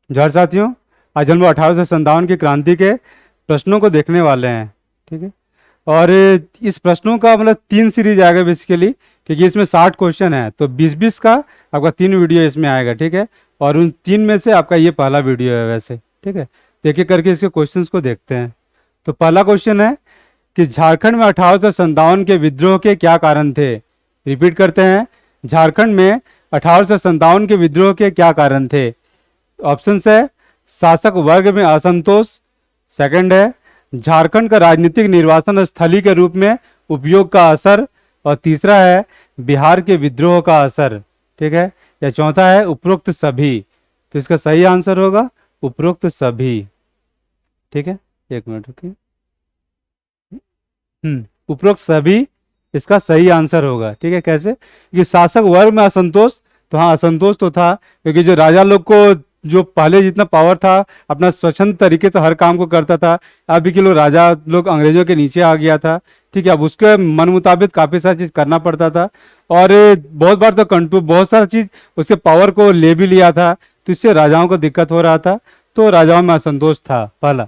जोहार साथियों, आज हम लोग 1857 की क्रांति के प्रश्नों को देखने वाले हैं। ठीक है। और इस प्रश्नों का मतलब 3 सीरीज आएगा बेसिकली, क्योंकि इसमें 60 क्वेश्चन है, तो 20-20 का आपका 3 वीडियो इसमें आएगा। ठीक है। और उन 3 में से आपका ये पहला वीडियो है वैसे। ठीक है। तो एक एक करके इसके क्वेश्चंस को देखते हैं। तो पहला क्वेश्चन है कि झारखंड में 1857 के विद्रोह के क्या कारण थे। रिपीट करते हैं, झारखंड में 1857 के विद्रोह के क्या कारण थे। ऑप्शन है शासक वर्ग में असंतोष, सेकंड है झारखंड का राजनीतिक निर्वासन स्थली के रूप में उपयोग का असर, और तीसरा है बिहार के विद्रोह का असर। ठीक है। या चौथा है उपरोक्त सभी। तो इसका सही आंसर होगा उपरोक्त सभी। ठीक है, एक मिनट रुकिए। उपरोक्त सभी इसका सही आंसर होगा। ठीक है। कैसे? कि शासक वर्ग में असंतोष, तो हाँ असंतोष तो था, क्योंकि जो राजा लोग को जो पहले जितना पावर था अपना स्वच्छंद तरीके से हर काम को करता था, अभी के लोग राजा लोग अंग्रेजों के नीचे आ गया था। ठीक है। अब उसके मन मुताबिक काफ़ी सारी चीज़ करना पड़ता था, और बहुत बार तो कंट्रोल बहुत सारी चीज़ उसके पावर को ले भी लिया था, तो इससे राजाओं को दिक्कत हो रहा था, तो राजाओं में असंतोष था पहला।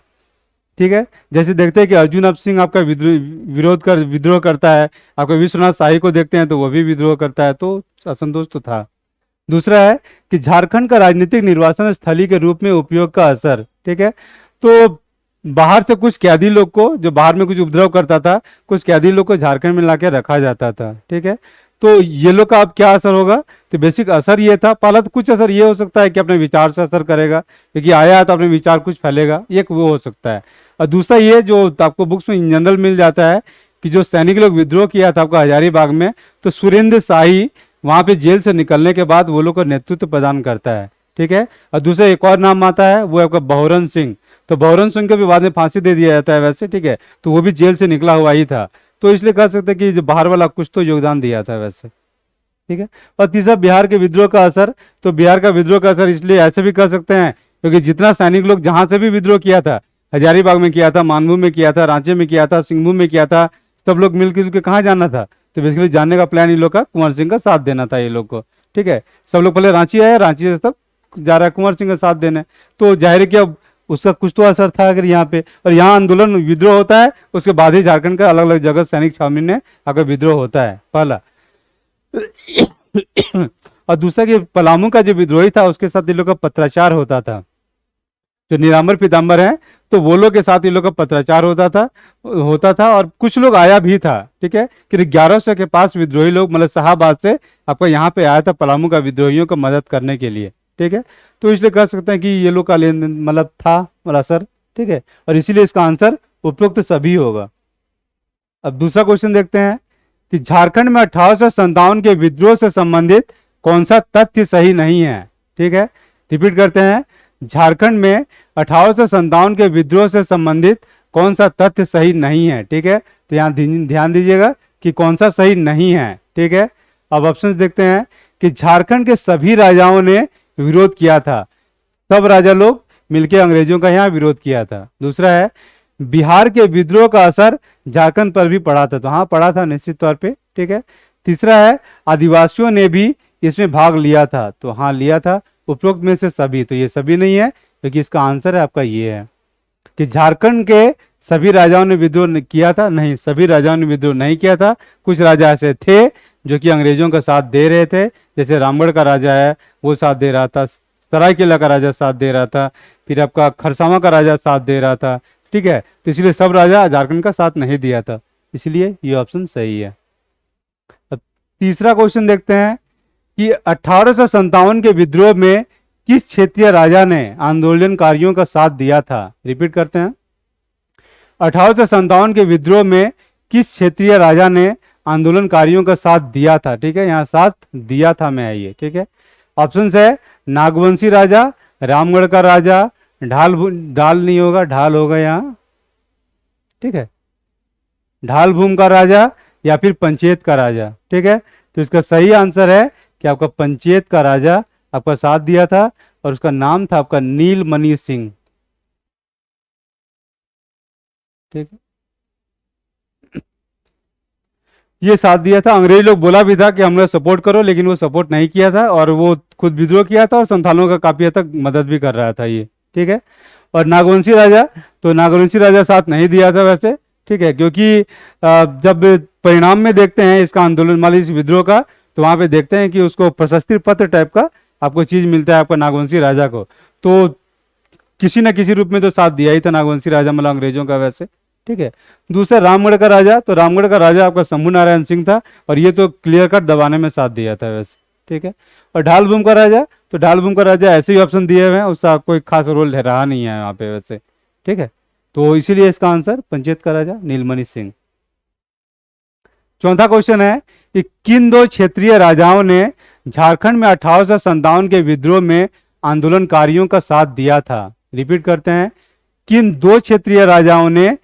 ठीक है। जैसे देखते हैं कि अर्जुन अप सिंह आपका विद्रोह करता है, आपका विश्वनाथ शाही को देखते हैं तो वो भी विद्रोह करता है, तो असंतोष तो था। दूसरा है कि झारखंड का राजनीतिक निर्वासन स्थली के रूप में उपयोग का असर। ठीक है। तो बाहर से कुछ कैदी लोग को, जो बाहर में कुछ उपद्रव करता था, कुछ कैदी लोग को झारखंड में लाके रखा जाता था। ठीक है। तो ये लोग का अब क्या असर होगा, तो बेसिक असर ये था। पहला तो कुछ असर ये हो सकता है कि अपने विचार से असर करेगा, क्योंकि आया है तो अपने विचार कुछ फैलेगा, एक वो हो सकता है। और दूसरा ये जो आपको बुक्स में इन जनरल मिल जाता है कि जो सैनिक लोग विद्रोह किया था आपका हजारीबाग में, तो सुरेंद्र शाही वहां पे जेल से निकलने के बाद वो लोग को नेतृत्व प्रदान करता है। ठीक है। और दूसरा एक और नाम आता है, वो आपका बहुरन सिंह। तो बहुरन सिंह को भी बाद में फांसी दे दिया जाता है वैसे। ठीक है। तो वो भी जेल से निकला हुआ ही था, तो इसलिए कह सकते हैं कि जो बाहर वाला कुछ तो योगदान दिया था वैसे। ठीक है। और तीसरा बिहार के विद्रोह का असर, तो बिहार का विद्रोह का असर इसलिए ऐसे भी कर सकते हैं क्योंकि जितना सैनिक लोग जहां से भी विद्रोह किया था, हजारीबाग में किया था, मानभूम में किया था, रांची में किया था, सिंहभूम में किया था, सब लोग मिलकर के कहाँ जाना था, तो बेसिकली जानने का प्लान इन लोग का कुंवर सिंह का साथ देना था ये लोग को। ठीक है। सब लोग पहले रांची आए, रांची से सब जा रहा है कुंवर सिंह का साथ देने, तो जाहिर है कि अब उसका कुछ तो असर था अगर यहाँ पे, और यहाँ आंदोलन विद्रोह होता है, उसके बाद ही झारखंड का अलग अलग जगह सैनिक छावनी में अगर विद्रोह होता है पहला। और दूसरा कि पलामू का जो विद्रोही था उसके साथ इन लोग का पत्राचार होता था, जो नीलांबर पीताम्बर हैं, तो वो लोग के साथ इन लोग का पत्राचार होता था और कुछ लोग आया भी था। ठीक है। कि 1100 के पास विद्रोही लोग मतलब शाहबाद से आपका यहाँ पे आया था पलामू का विद्रोहियों को मदद करने के लिए। ठीक है। तो इसलिए कह सकते हैं कि ये लोग का लेन देन मतलब था मतलब असर। ठीक है। और इसीलिए इसका आंसर उपरोक्त सभी होगा। अब दूसरा क्वेश्चन देखते हैं कि झारखंड में 1857 के विद्रोह से संबंधित कौन सा तथ्य सही नहीं है। ठीक है। रिपीट करते हैं, झारखंड में 1857 के विद्रोह से संबंधित कौन सा तथ्य सही नहीं है। ठीक है। तो यहाँ ध्यान दीजिएगा कि कौन सा सही नहीं है। ठीक है। अब ऑप्शंस देखते हैं कि झारखंड के सभी राजाओं ने विरोध किया था, सब राजा लोग मिलकर अंग्रेजों का यहाँ विरोध किया था। दूसरा है बिहार के विद्रोह का असर झारखंड पर भी पड़ा था, तो हाँ पड़ा था निश्चित तौर पे। ठीक है। तीसरा है आदिवासियों ने भी इसमें भाग लिया था, तो हाँ लिया था। उपरोक्त में से सभी, तो ये सभी नहीं है, क्योंकि इसका आंसर है आपका ये है कि झारखंड के सभी राजाओं ने विद्रोह किया था, नहीं सभी राजाओं ने विद्रोह नहीं किया था। कुछ राजा ऐसे थे जो कि अंग्रेजों का साथ दे रहे थे, जैसे रामगढ़ का राजा है वो साथ दे रहा था, सरायकेला का राजा साथ दे रहा था, फिर आपका खरसावां का राजा साथ दे रहा था। ठीक है। तो इसलिए सब राजा झारखंड का साथ नहीं दिया था, इसलिए ये ऑप्शन सही है। अब तीसरा क्वेश्चन देखते हैं कि 1857 के विद्रोह में किस क्षेत्रीय राजा ने आंदोलनकारियों का साथ दिया था। रिपीट करते हैं, 1857 के विद्रोह में किस क्षेत्रीय राजा ने आंदोलनकारियों का साथ दिया था। ठीक है। यहाँ साथ दिया था में आइए। ठीक है। ऑप्शन है नागवंशी राजा, रामगढ़ का राजा, ढाल नहीं होगा, ढाल होगा यहाँ। ठीक है। ढाल भूम का राजा या फिर पंचेत का राजा। ठीक है। तो इसका सही आंसर है कि आपका पंचेत का राजा आपका साथ दिया था, और उसका नाम था आपका नीलमणि सिंह। ठीक है। ये साथ दिया था। अंग्रेज लोग बोला भी था कि हम लोग सपोर्ट करो, लेकिन वो सपोर्ट नहीं किया था और वो खुद विद्रोह किया था और संथालों का काफी हद तक मदद भी कर रहा था ये, ठीक है। और नागवंशी राजा, तो नागवंशी राजा साथ नहीं दिया था वैसे, ठीक है, क्योंकि जब परिणाम में देखते हैं इसका आंदोलन मान लीजिए विद्रोह का, तो वहां पे देखते हैं कि उसको प्रशस्ति पत्र टाइप का आपको चीज मिलता है आपका नागवंशी राजा को, तो किसी न किसी रूप में तो साथ दिया ही था नागवंशी राजा मतलब अंग्रेजों का वैसे, ठीक है। दूसरा रामगढ़ का राजा, तो रामगढ़ का राजा आपका शंभू नारायण सिंह था और ये तो क्लियर कट दबाने में साथ दिया था वैसे, ठीक है। और ढालभूम का राजा, तो ढालभूम का राजा ऐसे ही ऑप्शन दिए हुए हैं, उसका कोई खास रोल रहा नहीं है यहाँ पे वैसे, ठीक है। तो इसीलिए इसका आंसर पंचेत का राजा नीलमणि सिंह। चौथा क्वेश्चन है कि किन दो क्षेत्रीय राजाओं ने झारखंड में 1857 के विद्रोह में आंदोलनकारियों का साथ दिया था। रिपीट करते हैं, किन दो क्षेत्रीय राजाओं ने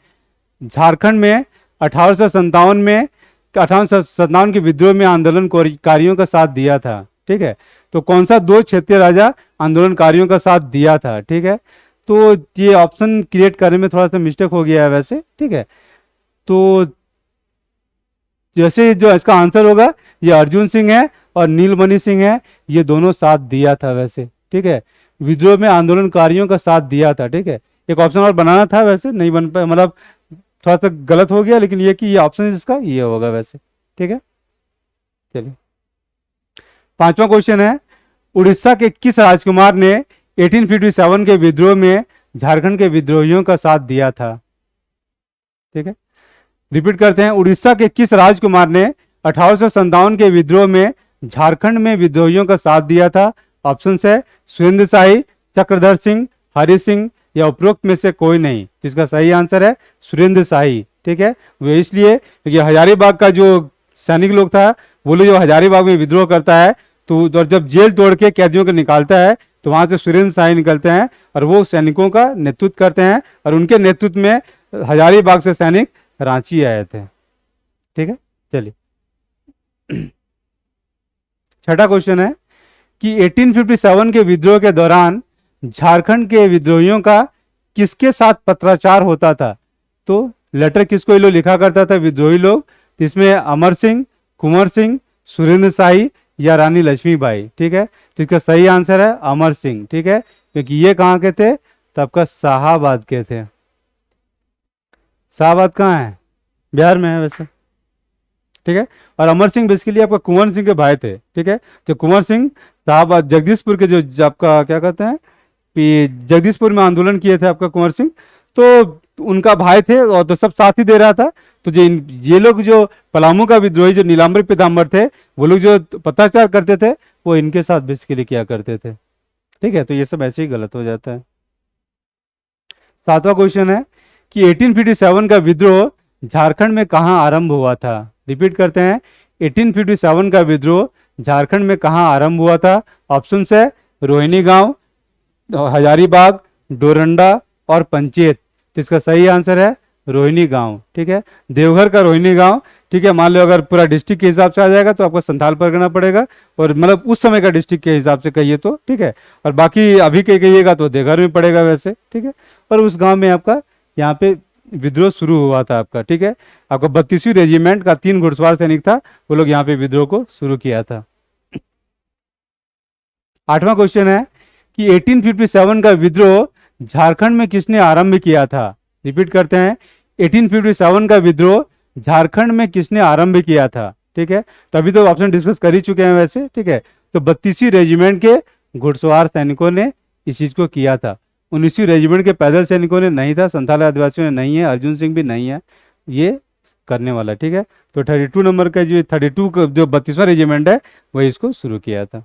झारखंड में 1857 के विद्रोह में आंदोलनकारियों का साथ दिया था, ठीक है। तो कौन सा दो क्षेत्रीय राजा आंदोलनकारियों का साथ दिया था, ठीक है। तो ये ऑप्शन क्रिएट करने में थोड़ा सा मिस्टेक हो गया है वैसे, ठीक है। तो जैसे जो इसका आंसर होगा ये अर्जुन सिंह है और नीलमणि सिंह है, ये दोनों साथ दिया था वैसे, ठीक है। विद्रोह में आंदोलनकारियों का साथ दिया था, ठीक है। एक ऑप्शन और बनाना था वैसे, नहीं बन पाया, मतलब थोड़ा सा गलत हो गया, लेकिन ये कि ये ऑप्शन जिसका ये होगा वैसे, ठीक है। चलिए पांचवा क्वेश्चन है, उड़ीसा के किस राजकुमार ने 1857 के विद्रोह में झारखंड के विद्रोहियों का साथ दिया था, ठीक है। रिपीट करते हैं, उड़ीसा के किस राजकुमार ने 1857 के विद्रोह में झारखंड में विद्रोहियों का साथ दिया था। ऑप्शन है सुरेंद्र शाही, चक्रधर सिंह, हरि सिंह या उपरोक्त में से कोई नहीं। तो इसका सही आंसर है सुरेंद्र शाही, ठीक है। वो इसलिए क्योंकि हजारीबाग का जो सैनिक लोग था, वो लोग जो हजारीबाग में विद्रोह करता है तो जब जेल तोड़ के कैदियों को निकालता है तो वहां से सुरेंद्र शाही निकलते हैं और वो सैनिकों का नेतृत्व करते हैं और उनके नेतृत्व में हजारीबाग से सैनिक रांची आए थे, ठीक है। चलिए छठा क्वेश्चन है कि 1857 के विद्रोह के दौरान झारखंड के विद्रोहियों का किसके साथ पत्राचार होता था। तो लेटर किसको ये लोग लिखा करता था विद्रोही लोग, इसमें अमर सिंह, कुंवर सिंह, सुरेंद्र शाही या रानी लक्ष्मीबाई, ठीक है। तो इसका सही आंसर है अमर सिंह, ठीक है, क्योंकि ये कहाँ के थे, तब का शाहाबाद के थे। शाहाबाद कहाँ है, बिहार में है वैसे, ठीक है। और अमर सिंह बेसिकली आपका कुंवर सिंह के भाई थे, ठीक है। तो कुंवर सिंह शाहाबाद जगदीशपुर के जो आपका क्या कहते हैं कि जगदीशपुर में आंदोलन किए थे आपका कुंवर सिंह, तो उनका भाई थे और तो सब साथ ही दे रहा था। तो जो ये लोग जो पलामू का विद्रोही जो नीलांबर पीताम्बर थे, वो लोग जो पत्राचार करते थे वो इनके साथ बेसिकली किया करते थे, ठीक है। तो ये सब ऐसे ही गलत हो जाता है। सातवां क्वेश्चन है कि 1857 का विद्रोह झारखंड में कहाँ आरंभ हुआ था। रिपीट करते हैं, 1857 का विद्रोह झारखंड में कहाँ आरंभ हुआ था। ऑप्शन है रोहिणी गांव, हजारीबाग, डोरंडा और पंचेत। तो इसका सही आंसर है रोहिणी गांव, ठीक है। देवघर का रोहिणी गांव, ठीक है। मान लो अगर पूरा डिस्ट्रिक्ट के हिसाब से आ जाएगा तो आपको संथाल परगना पड़ेगा, और मतलब उस समय का डिस्ट्रिक्ट के हिसाब से कहिए तो, ठीक है। और बाकी अभी के कहिएगा तो देवघर में पड़ेगा वैसे, ठीक है। और उस गांव में आपका यहाँ पे विद्रोह शुरू हुआ था आपका, ठीक है। आपका 32वीं रेजिमेंट का 3 घुड़सवार सैनिक था, वो लोग यहाँ पे विद्रोह को शुरू किया था। आठवां क्वेश्चन है कि 1857 का विद्रोह झारखंड में किसने आरंभ किया था। रिपीट करते हैं, 1857 का विद्रोह झारखंड में किसने आरंभ किया था, ठीक है। तो अभी तो ऑप्शन डिस्कस कर ही चुके हैं वैसे, ठीक है। तो 32वीं रेजिमेंट के घुड़सवार सैनिकों ने इस चीज को किया था। 19वीं रेजिमेंट के पैदल सैनिकों ने नहीं था, संथाल आदिवासियों ने नहीं है, अर्जुन सिंह भी नहीं है ये करने वाला, ठीक है। तो 32 नंबर का जो 32 का जो 32वां रेजिमेंट है वही इसको शुरू किया था।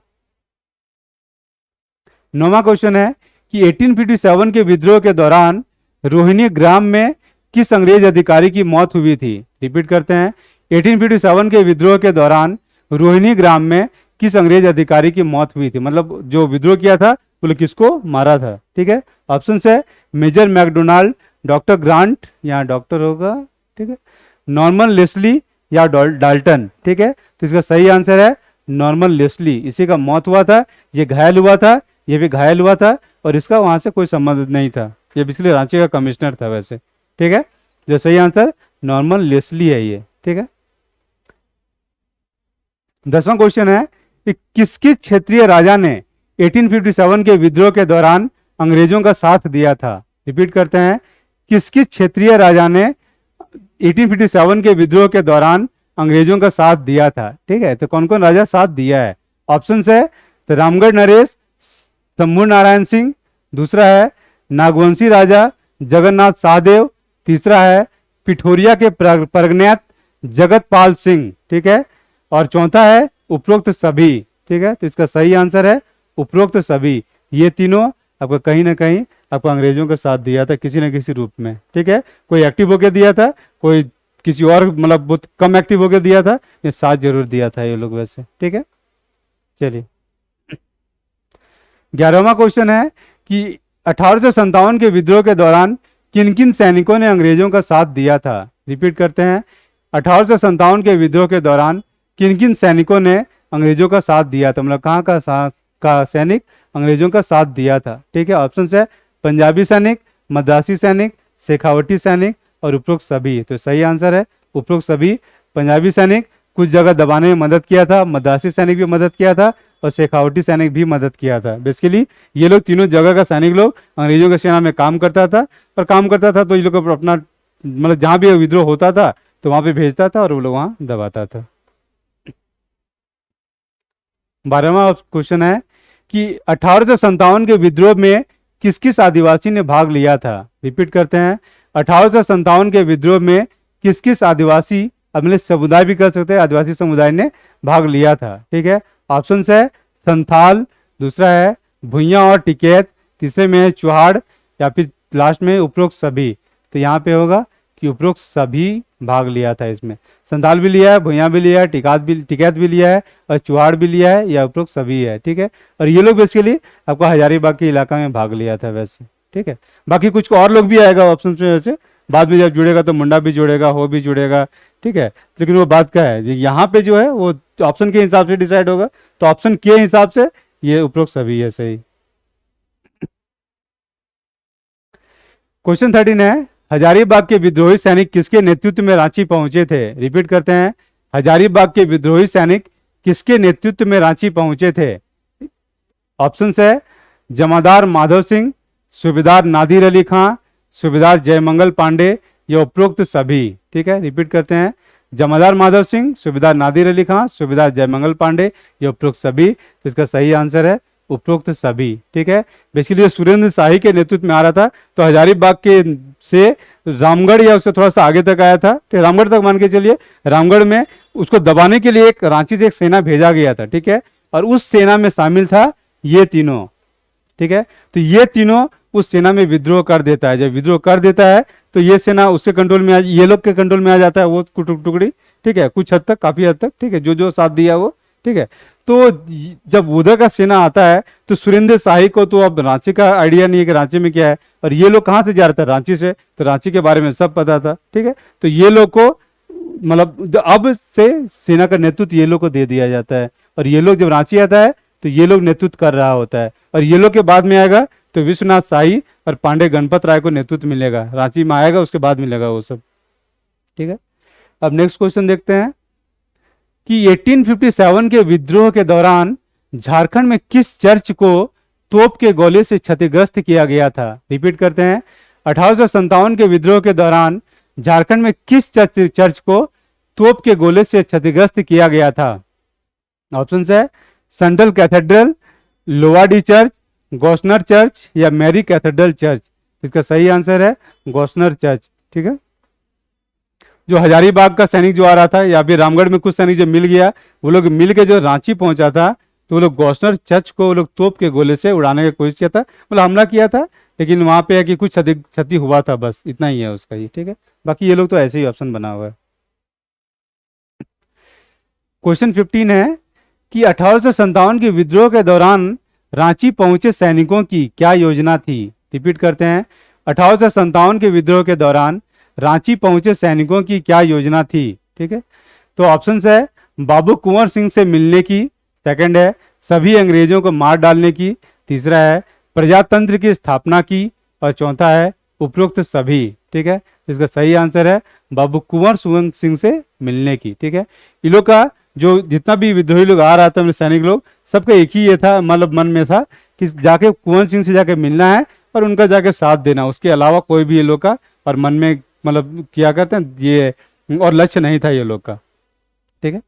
9वां क्वेश्चन है कि 1857 के विद्रोह के दौरान रोहिणी ग्राम में किस अंग्रेज अधिकारी की मौत हुई थी। रिपीट करते हैं, 1857 के विद्रोह के दौरान रोहिणी ग्राम में किस अंग्रेज अधिकारी की मौत हुई थी, मतलब जो विद्रोह किया था वो लोग किसको मारा था, ठीक है। ऑप्शन है मेजर मैकडोनाल्ड, डॉक्टर ग्रांट, यहाँ डॉक्टर होगा, ठीक है, नॉर्मन लेस्ली या डाल्टन, ठीक है। तो इसका सही आंसर है नॉर्मन लेस्ली, इसी का मौत हुआ था, ये घायल हुआ था, ये भी घायल हुआ था, और इसका वहां से कोई संबंध नहीं था, ये बेसिकली रांची का कमिश्नर था वैसे, ठीक है। जो सही आंसर नॉर्मन लेस्ली है ये, ठीक है। 10वां क्वेश्चन है कि किस क्षेत्रीय राजा ने 1857 के विद्रोह के दौरान अंग्रेजों का साथ दिया था। रिपीट करते हैं, किस क्षेत्रीय राजा ने 1857 के विद्रोह के दौरान अंग्रेजों का साथ दिया था। ठीक है, तो कौन कौन राजा साथ दिया है? ऑप्शन है तो रामगढ़ नरेश, शंभू नारायण सिंह, दूसरा है नागवंशी राजा जगन्नाथ सहदेव, तीसरा है पिठोरिया के परगनाथ जगतपाल सिंह। ठीक है, और चौथा है उपरोक्त सभी। ठीक है, तो इसका सही आंसर है उपरोक्त सभी। ये तीनों आपको कहीं ना कहीं आपको अंग्रेजों का साथ दिया था किसी न किसी रूप में। ठीक है, कोई एक्टिव होकर दिया था, कोई किसी और मतलब बहुत कम एक्टिव होकर दिया था, ये साथ जरूर दिया था ये लोग वैसे। ठीक है, चलिए 11वां क्वेश्चन है कि 1857 के विद्रोह के दौरान किन किन सैनिकों ने अंग्रेजों का साथ दिया था। रिपीट करते हैं, 1857 के विद्रोह के दौरान किन किन सैनिकों ने अंग्रेजों का साथ दिया था, मतलब कहाँ का सैनिक अंग्रेजों का साथ दिया था। ठीक है, ऑप्शन है पंजाबी सैनिक, मद्रासी सैनिक, शेखावटी सैनिक और उपरोक्त सभी। तो सही आंसर है उपरोक्त सभी। पंजाबी सैनिक कुछ जगह दबाने में मदद किया था, मद्रासी सैनिक भी मदद किया था और शेखावटी सैनिक भी मदद किया था। बेसिकली ये लोग तीनों जगह का सैनिक लोग अंग्रेजों की सेना में काम करता था, और काम करता था तो ये लोग अपना मतलब जहां भी विद्रोह होता था तो वहां पे भेजता था और वो लोग वहां दबाता था। 12वां क्वेश्चन है कि 1857 के विद्रोह में किस किस आदिवासी ने भाग लिया था। रिपीट करते हैं, 1857 के विद्रोह में किस किस आदिवासी, अपने समुदाय भी कर सकते हैं, आदिवासी समुदाय ने भाग लिया था। ठीक है, ऑप्शन है संथाल, दूसरा है भुइयां और टिकैत, तीसरे में है चुहाड़, या फिर लास्ट में उपरोक्त सभी। तो यहाँ पे होगा कि उपरोक्त सभी भाग लिया था इसमें। संथाल भी लिया है, भुइयां भी लिया है, टिकैत भी लिया है और चुहाड़ भी लिया है, या उपरोक्त सभी है। ठीक है, और ये लोग बेसिकली आपको हजारीबाग के इलाका में भाग लिया था वैसे। ठीक है, बाकी कुछ और लोग भी आएगा ऑप्शन में वैसे, बाद में जब जुड़ेगा तो मुंडा भी जुड़ेगा, हो भी जुड़ेगा। ठीक है, लेकिन वो बात क्या है, यहाँ पे जो है वो ऑप्शन के हिसाब से डिसाइड होगा, तो ऑप्शन के हिसाब से ये उपरोक्त सभी है सही। क्वेश्चन 13 है, हजारीबाग के विद्रोही सैनिक किसके नेतृत्व में रांची पहुंचे थे। रिपीट करते हैं, हजारीबाग के विद्रोही सैनिक किसके नेतृत्व में रांची पहुंचे थे। ऑप्शन है जमादार माधव सिंह, सूबेदार नादिर अली खां, सूबेदार जयमंगल पांडे या उपरोक्त सभी। ठीक है, रिपीट करते हैं, जमादार माधव सिंह, सूबेदार नादिर अली खां, सूबेदार जयमंगल पांडे या उपरोक्त सभी। तो इसका सही आंसर है उपरोक्त सभी। ठीक है, बेसिकली सुरेंद्र शाही के नेतृत्व में आ रहा था, तो हजारीबाग के से रामगढ़ या उससे थोड़ा सा आगे तक आया था। ठीक, रामगढ़ तक मान के चलिए, रामगढ़ में उसको दबाने के लिए एक रांची से एक सेना भेजा गया था। ठीक है, और उस सेना में शामिल था ये तीनों। ठीक है, तो ये तीनों उस सेना में विद्रोह कर देता है। जब विद्रोह कर देता है तो ये सेना उसके कंट्रोल में ये लोग के कंट्रोल में आ जाता है वो टुकड़ी। ठीक है, कुछ हद तक, काफी हद तक। ठीक है, जो जो साथ दिया वो। ठीक है, तो जब उधर का सेना आता है तो सुरेंद्र शाही को तो अब रांची का आइडिया नहीं है कि रांची में क्या है, और ये लोग कहाँ से जा रहा था, रांची से, तो रांची के बारे में सब पता था। ठीक है, तो ये लोग को मतलब अब से सेना का नेतृत्व ये लोग को दे दिया जाता है, और ये लोग जब रांची आता है तो ये लोग नेतृत्व कर रहा होता है, और ये लोग के बाद में आएगा तो विश्वनाथ शाही और पांडे गणपत राय को नेतृत्व मिलेगा। रांची में आएगा उसके बाद मिलेगा वो सब। ठीक है, अब नेक्स्ट क्वेश्चन देखते हैं कि 1857 के विद्रोह के दौरान झारखंड में किस चर्च को तोप के गोले से क्षतिग्रस्त किया गया था। रिपीट करते हैं, 1857 के विद्रोह के दौरान झारखंड में किस चर्च को तोप के गोले से क्षतिग्रस्त किया गया था। ऑप्शन है central cathedral, Lowadih church, गॉसनर church या मैरी कैथेड्रल चर्च। इसका सही आंसर है गॉसनर चर्च। ठीक है, जो हजारीबाग का सैनिक जो आ रहा था, या फिर रामगढ़ में कुछ सैनिक जो मिल गया, वो लोग मिल के जो रांची पहुंचा था तो वो लोग गॉसनर चर्च को वो लोग तोप के गोले से उड़ाने की कोशिश किया था, मतलब हमला किया था, लेकिन वहां पे है कि कुछ क्षति हुआ था, बस इतना ही है उसका ही। ठीक है, बाकी ये लोग तो ऐसे ही ऑप्शन बना हुआ है। क्वेश्चन 15 है कि 1857 के विद्रोह के दौरान रांची पहुंचे सैनिकों की क्या योजना थी। रिपीट करते हैं, 1857 के विद्रोह के दौरान रांची पहुंचे सैनिकों की क्या योजना थी। ठीक है, तो ऑप्शन है बाबू कुंवर सिंह से मिलने की, सेकंड है सभी अंग्रेजों को मार डालने की, तीसरा है प्रजातंत्र की स्थापना की, और चौथा है उपरोक्त सभी। ठीक है, इसका सही आंसर है बाबू कुंवर सिंह से मिलने की। ठीक है, इन लोग का जो जितना भी विद्रोही लोग आ रहा था, मेरे सैनिक लोग, सबका एक ही ये था, मतलब मन में था कि जाके कुंवर सिंह से जाके मिलना है और उनका जाके साथ देना, उसके अलावा कोई भी ये लोग का और मन में मतलब किया करते हैं ये, और लक्ष्य नहीं था ये लोग का। ठीक है।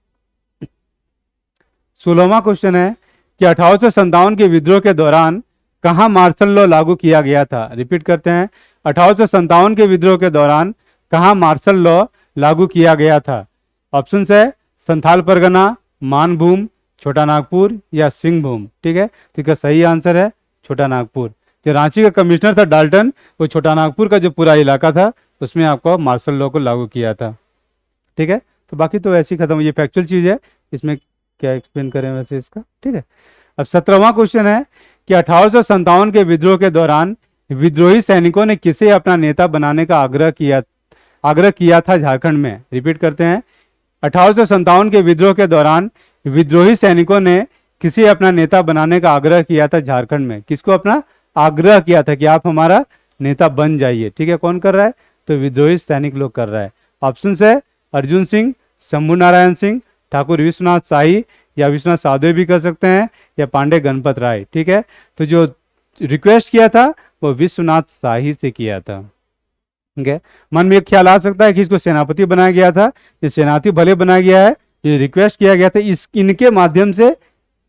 16वां क्वेश्चन है कि 1857 के विद्रोह के दौरान कहाँ मार्शल लॉ लागू किया गया था। रिपीट करते हैं, 1857 के विद्रोह के दौरान कहाँ मार्शल लॉ लागू किया गया था। ऑप्शन है संथाल परगना, मानभूम, छोटा नागपुर या सिंहभूम। ठीक है, तो इसका सही आंसर है छोटा नागपुर। जो रांची का कमिश्नर था डाल्टन, वो छोटा नागपुर का जो पूरा इलाका था उसमें आपको मार्शल लॉ को लागू किया था। ठीक है, तो बाकी तो ऐसे ही खत्म, ये फैक्चुअल चीज़ है, इसमें क्या एक्सप्लेन करें वैसे इसका। ठीक है, अब 17वां क्वेश्चन है कि 1857 के विद्रोह के दौरान विद्रोही सैनिकों ने किसे अपना नेता बनाने का आग्रह किया था झारखंड में। रिपीट करते हैं, 1857 के विद्रोह के दौरान विद्रोही सैनिकों ने किसे अपना नेता बनाने का आग्रह किया था झारखंड में। किसको अपना आग्रह किया था कि आप हमारा नेता बन जाइए। ठीक है, कौन कर रहा है, तो विद्रोही सैनिक लोग कर रहा है। ऑप्शन है अर्जुन सिंह, शंभू नारायण सिंह, ठाकुर विश्वनाथ शाही या विश्वनाथ साधवे भी कर सकते हैं, या पांडे गणपत राय। ठीक है, तो जो रिक्वेस्ट किया था वो विश्वनाथ शाही से किया था। ठीक है, मन में एक ख्याल आ सकता है कि इसको सेनापति बनाया गया था, ये सेनापति भले बनाया गया है, ये रिक्वेस्ट किया गया था, इनके माध्यम से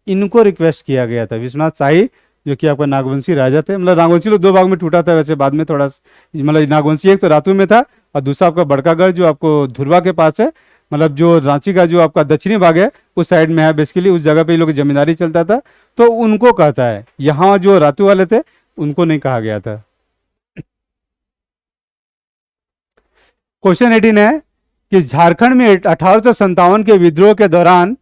इनको रिक्वेस्ट किया गया था। विश्वनाथ शाही जो कि आपका नागवंशी राजा थे, मतलब नागवंशी लोग दो भाग में टूटा था वैसे, बाद में थोड़ा मतलब नागवंशी एक तो रातू में था और दूसरा आपका बड़कागढ़ जो आपको धुरवा के पास है, मतलब जो रांची का जो आपका दक्षिणी भाग है उस साइड में है बेसिकली, उस जगह पे ये लोग जमींदारी चलता था, तो उनको कहता है। यहाँ जो रातू वाले थे उनको नहीं कहा गया था। क्वेश्चन 18 है कि झारखंड में 1857 के विद्रोह के दौरान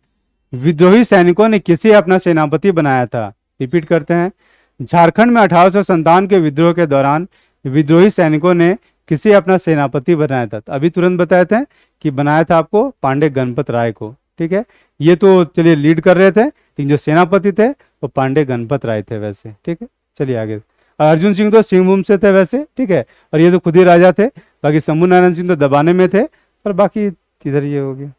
विद्रोही सैनिकों ने किसे अपना सेनापति बनाया था। रिपीट करते हैं, झारखंड में 1857 के विद्रोह के दौरान विद्रोही सैनिकों ने किसे अपना सेनापति बनाया था। तो अभी तुरंत बताए थे कि बनाया था आपको पांडे गणपत राय को। ठीक है, ये तो चलिए लीड कर रहे थे, लेकिन जो सेनापति थे वो पांडे गणपत राय थे वैसे। ठीक है, चलिए आगे। अर्जुन सिंह तो सिंहभूम से थे वैसे। ठीक है, और ये तो खुद ही राजा थे, बाकी शंभू नारायण सिंह तो दबाने में थे, और बाकी इधर ये हो गया।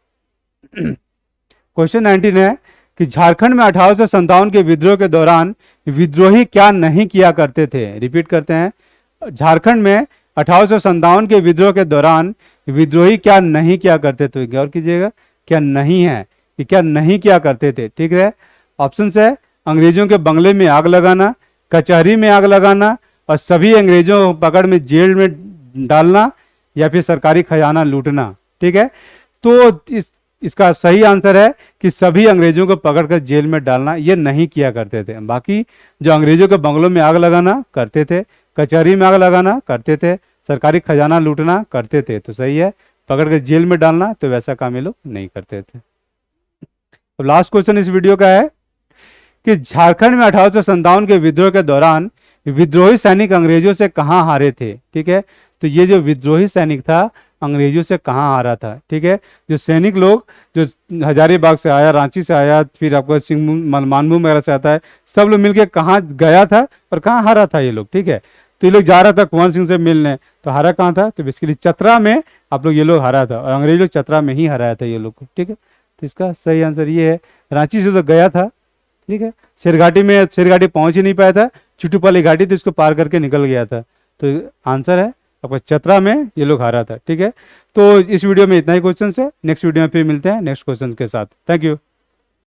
क्वेश्चन 19 है कि झारखंड में 1857 के विद्रोह के दौरान विद्रोही क्या नहीं किया करते थे। रिपीट करते हैं, झारखंड में 1857 के विद्रोह के दौरान विद्रोही क्या नहीं किया करते थे। गौर कीजिएगा, क्या नहीं है कि क्या नहीं किया करते थे। ठीक है, ऑप्शन है अंग्रेजों के बंगले में आग लगाना, कचहरी में आग लगाना, और सभी अंग्रेजों को पकड़ में जेल में डालना, या फिर सरकारी खजाना लूटना। ठीक है, तो इसका सही आंसर है कि सभी अंग्रेजों को पकड़कर जेल में डालना ये नहीं किया करते थे। बाकी जो अंग्रेजों के बंगलों में आग लगाना करते थे, कचहरी में आग लगाना करते थे, सरकारी खजाना लूटना करते थे, तो सही है। पकड़कर जेल में डालना तो वैसा काम ये लोग नहीं करते थे। तो लास्ट क्वेश्चन इस वीडियो का है कि झारखंड में 1857 के विद्रोह के दौरान विद्रोही सैनिक अंग्रेजों से कहाँ हारे थे। ठीक है, तो ये जो विद्रोही सैनिक था अंग्रेजों से कहाँ हारा था। ठीक है, जो सैनिक लोग जो हजारीबाग से आया, रांची से आया, फिर आपको सिंहभूम मानभूम वगैरह से आता है, सब लोग मिलके कहाँ गया था और कहाँ हारा था ये लोग। ठीक है, तो ये लोग जा रहा था कुंवर सिंह से मिलने, तो हारा कहाँ था, तो बेसिकली चतरा में आप लोग ये लोग हारा था, और अंग्रेज लोग चतरा में ही हराया था ये लोग को। ठीक है, तो इसका सही आंसर ये है, रांची से तो गया था। ठीक है, शेरघाटी पहुंच ही नहीं पाया था, चुटुपाली घाटी थी उसको पार करके निकल गया था, तो आंसर है आपका चतरा में ये लोग हारा था। ठीक है, तो इस वीडियो में इतना ही क्वेश्चन है, नेक्स्ट वीडियो में फिर मिलते हैं नेक्स्ट क्वेश्चन के साथ। Thank you.